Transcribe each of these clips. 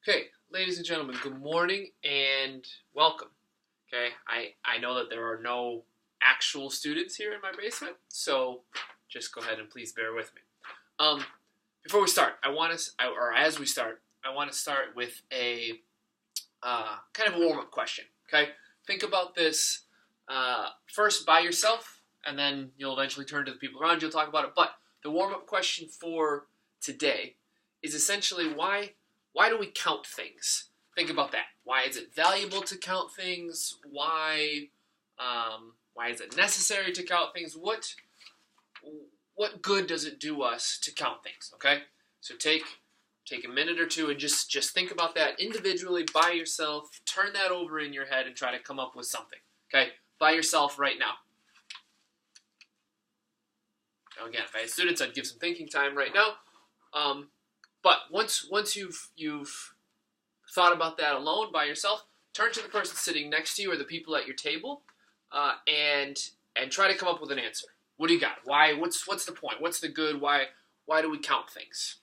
Okay, ladies and gentlemen, good morning and welcome. Okay, I know that there are no actual students here in my basement, so just go ahead and please bear with me. Before we start, as we start, I want to start with a kind of a warm-up question. Okay, think about this first by yourself, and then you'll eventually turn to the people around you. You'll talk about it. But the warm-up question for today is essentially why do we count things? Think about that. Why is it valuable to count things? Why is it necessary to count things? What good does it do us to count things? Okay, so take a minute or two and just think about that individually by yourself. Turn that over in your head and try to come up with something. Okay, by yourself right now. Now again, if I had students, I'd give some thinking time right now. But once you've thought about that alone by yourself, turn to the person sitting next to you or the people at your table, and try to come up with an answer. What do you got? Why? What's the point? What's the good? Why do we count things?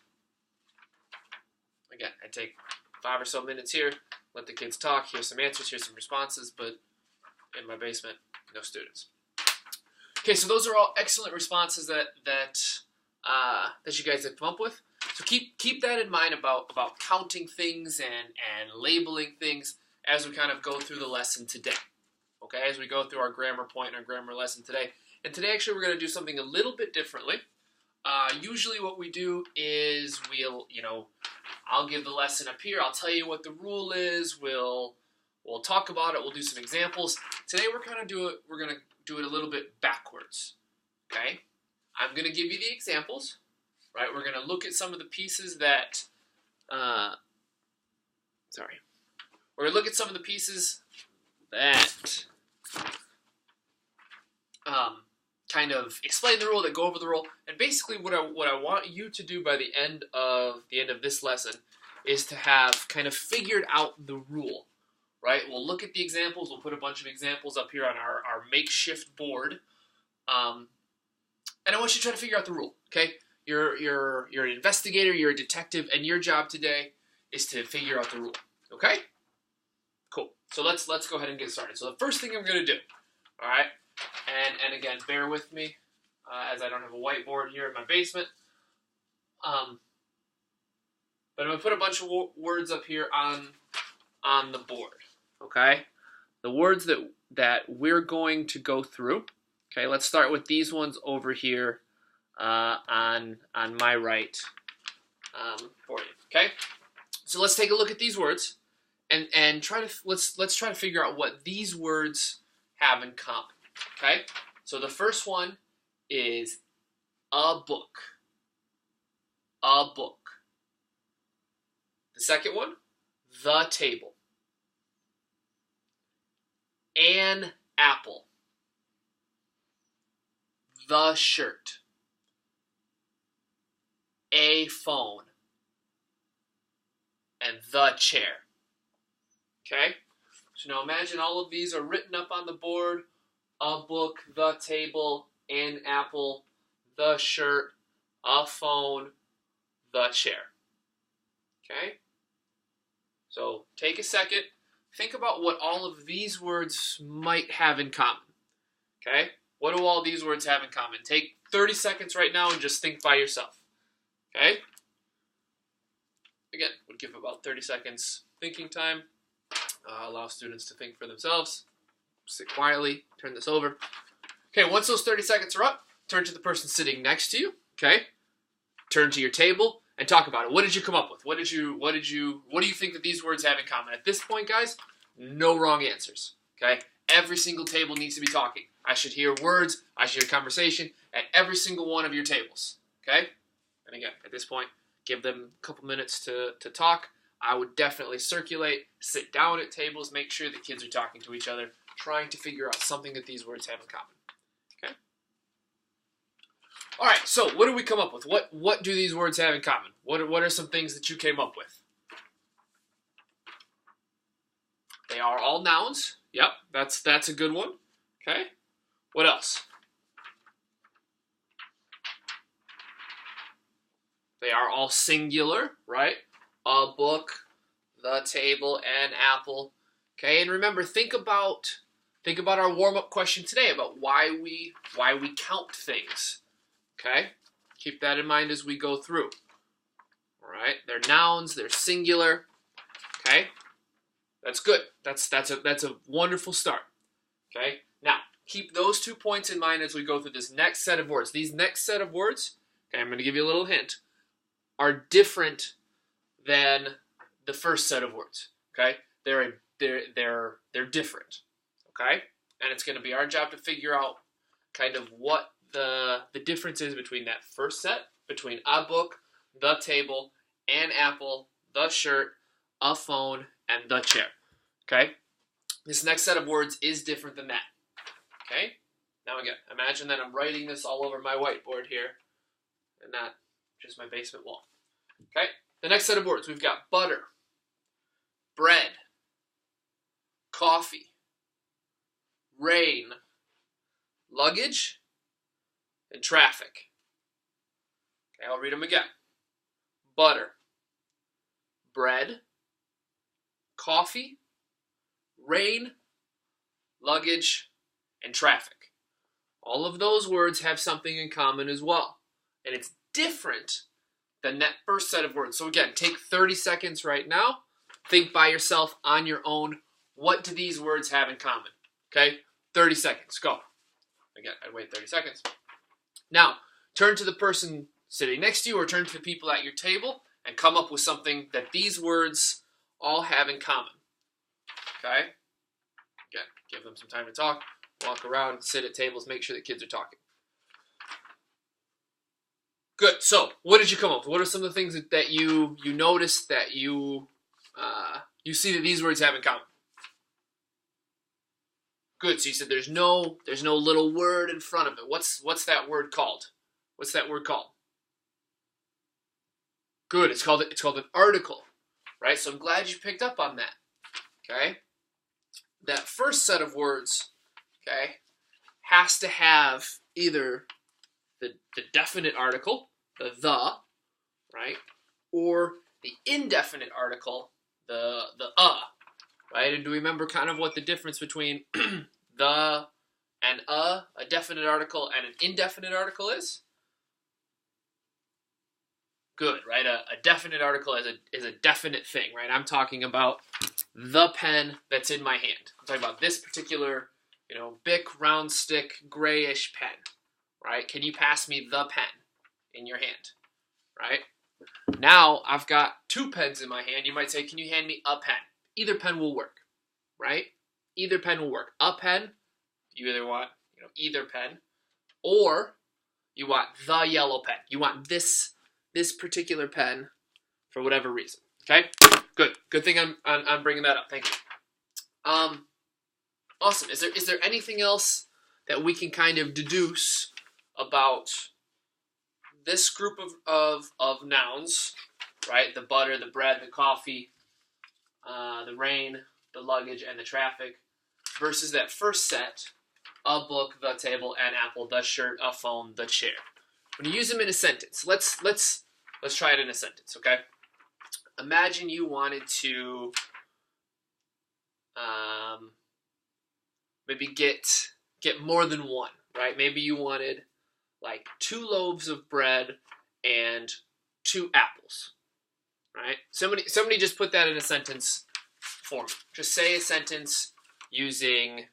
Again, I take 5 or so minutes here, let the kids talk. Here's some answers. Here's some responses. But in my basement, no students. Okay, so those are all excellent responses that you guys have come up with. So keep that in mind about counting things and labeling things as we kind of go through the lesson today. Okay, as we go through our grammar point and our grammar lesson today. And today actually we're going to do something a little bit differently. Usually what we do is I'll give the lesson up here. I'll tell you what the rule is. We'll talk about it. We'll do some examples. Today we're going to do it a little bit backwards. Okay, I'm going to give you the examples. Right, we're going to look at some of the pieces that, we're going to look at some of the pieces that kind of explain the rule, that go over the rule, and basically what I want you to do by the end of this lesson is to have kind of figured out the rule. Right, we'll look at the examples. We'll put a bunch of examples up here on our makeshift board, and I want you to try to figure out the rule. Okay. You're an investigator, you're a detective, and your job today is to figure out the rule. Okay? Cool. So let's go ahead and get started. So the first thing I'm going to do, all right, and again, bear with me as I don't have a whiteboard here in my basement. But I'm going to put a bunch of words up here on the board. Okay? The words that we're going to go through. Okay, let's start with these ones over here. On my right for you. Okay, so let's take a look at these words and let's try to figure out what these words have in common. Okay, so the first one is a book. A book. The second one, the table. An apple. The shirt. A phone, and the chair. Okay? So now imagine all of these are written up on the board. A book, the table, an apple, the shirt, a phone, the chair. Okay? So take a second. Think about what all of these words might have in common. Okay? What do all these words have in common? Take 30 seconds right now and just think by yourself. Okay? Again, we'll give about 30 seconds thinking time. Allow students to think for themselves. Sit quietly. Turn this over. Okay, once those 30 seconds are up, turn to the person sitting next to you. Okay? Turn to your table and talk about it. What did you come up with? What do you think that these words have in common? At this point, guys, no wrong answers. Okay? Every single table needs to be talking. I should hear words. I should hear conversation at every single one of your tables. Okay? And again, at this point, give them a couple minutes to talk. I would definitely circulate, sit down at tables, make sure the kids are talking to each other, trying to figure out something that these words have in common. Okay? All right, so what do we come up with? What do these words have in common? What are some things that you came up with? They are all nouns. Yep, that's a good one. Okay? What else? They are all singular, right? A book, table, and apple. Okay, and remember, think about our warm-up question today about why we count things. Okay, keep that in mind as we go through. All right, they're nouns, they're singular. Okay, that's good. That's a wonderful start. Okay, now keep those 2 points in mind as we go through this next set of words. These next set of words, okay, I'm going to give you a little hint, are different than the first set of words. Okay, they're different. Okay, and it's going to be our job to figure out kind of what the difference is between that first set, between a book, the table, an apple, the shirt, a phone, and the chair. Okay, this next set of words is different than that. Okay, now again, imagine that I'm writing this all over my whiteboard here, and not just my basement wall. Okay, the next set of words, we've got butter, bread, coffee, rain, luggage, and traffic. Okay, I'll read them again. Butter, bread, coffee, rain, luggage, and traffic. All of those words have something in common as well. And it's different than that first set of words. So again, take 30 seconds right now. Think by yourself on your own. What do these words have in common? Okay, 30 seconds. Go. Again, I'd wait 30 seconds. Now, turn to the person sitting next to you or turn to the people at your table and come up with something that these words all have in common. Okay? Again, give them some time to talk. Walk around, sit at tables, make sure the kids are talking. Good. So, what did you come up with? What are some of the things that you noticed that you see that these words have in common? Good. So you said there's no little word in front of it. What's that word called? What's that word called? Good. It's called an article, right? So I'm glad you picked up on that. Okay. That first set of words, okay, has to have either the definite article, the, right, or the indefinite article, the right? And do we remember kind of what the difference between the and a definite article, and an indefinite article is? Good, right? A definite article is a definite thing, right? I'm talking about the pen that's in my hand. I'm talking about this particular, Bic round stick grayish pen, right? Can you pass me the pen in your hand, right? Now I've got 2 pens in my hand. You might say, can you hand me a pen? Either pen will work, right? Either pen will work. A pen, you either want, either pen, or you want the yellow pen. You want this particular pen for whatever reason. Okay, good thing I'm bringing that up. Thank you. Awesome. Is there anything else that we can kind of deduce about this group of nouns, right? The butter, the bread, the coffee, the rain, the luggage, and the traffic, versus that first set: a book, the table, an apple, the shirt, a phone, the chair. When you use them in a sentence, let's try it in a sentence, okay? Imagine you wanted to maybe get more than one, right? Maybe you wanted like 2 loaves of bread and 2 apples, right? Somebody just put that in a sentence for me. Just say a sentence using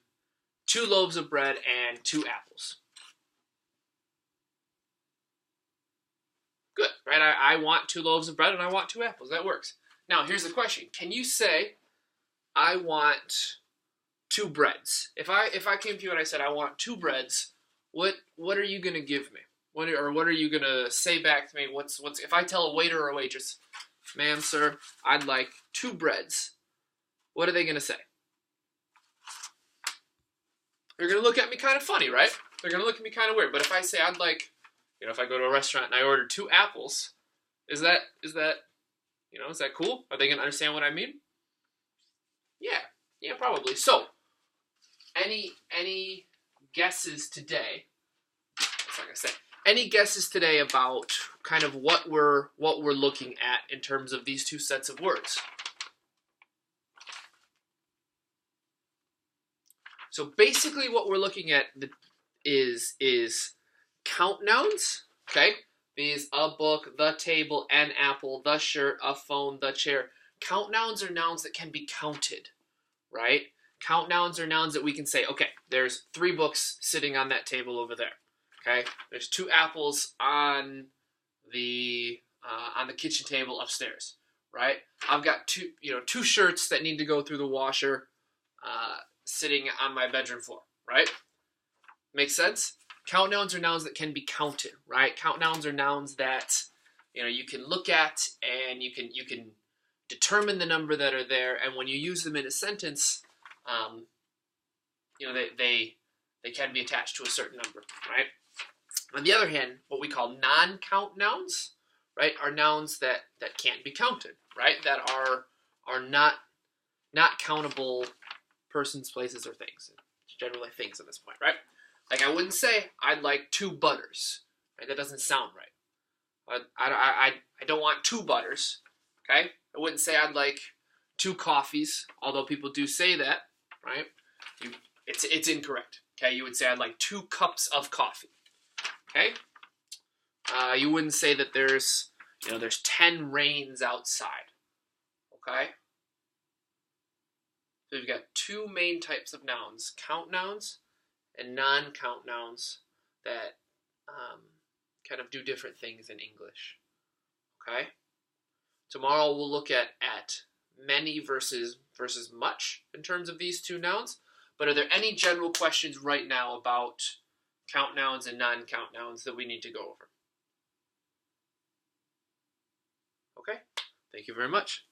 2 loaves of bread and 2 apples. Good, right? I want 2 loaves of bread and I want 2 apples. That works. Now, here's the question. Can you say, I want 2 breads? If I came to you and I said, I want 2 breads, what are you going to give me? What are you going to say back to me? What's if I tell a waiter or a waitress, ma'am, sir, I'd like 2 breads, what are they going to say? They're going to look at me kind of funny, right? They're going to look at me kind of weird. But if I say I'd like, if I go to a restaurant and I order 2 apples, is that cool? Are they going to understand what I mean? Yeah, probably. So, any guesses today? That's not gonna say. Any guesses today about kind of what we're looking at in terms of these 2 sets of words? So basically what we're looking at is count nouns, okay? These: a book, the table, an apple, the shirt, a phone, the chair. Count nouns are nouns that can be counted, right? Count nouns are nouns that we can say, okay, there's 3 books sitting on that table over there, okay? There's 2 apples on the kitchen table upstairs, right? I've got 2 shirts that need to go through the washer sitting on my bedroom floor, right? Make sense? Count nouns are nouns that can be counted, right? Count nouns are nouns that you can look at and you can determine the number that are there, and when you use them in a sentence, they can be attached to a certain number, right? On the other hand, what we call non-count nouns, right, are nouns that can't be counted, right? That are not countable persons, places, or things. It's generally things at this point, right? Like, I wouldn't say I'd like 2 butters, right? That doesn't sound right. I don't want 2 butters, okay? I wouldn't say I'd like 2 coffees, although people do say that, right? It's incorrect, okay? You would say I'd like 2 cups of coffee, okay? You wouldn't say that there's 10 rains outside, okay? So we've got 2 main types of nouns: count nouns and non-count nouns that kind of do different things in English, okay? Tomorrow we'll look at many versus much in terms of these 2 nouns. But are there any general questions right now about count nouns and non-count nouns that we need to go over? Okay, thank you very much.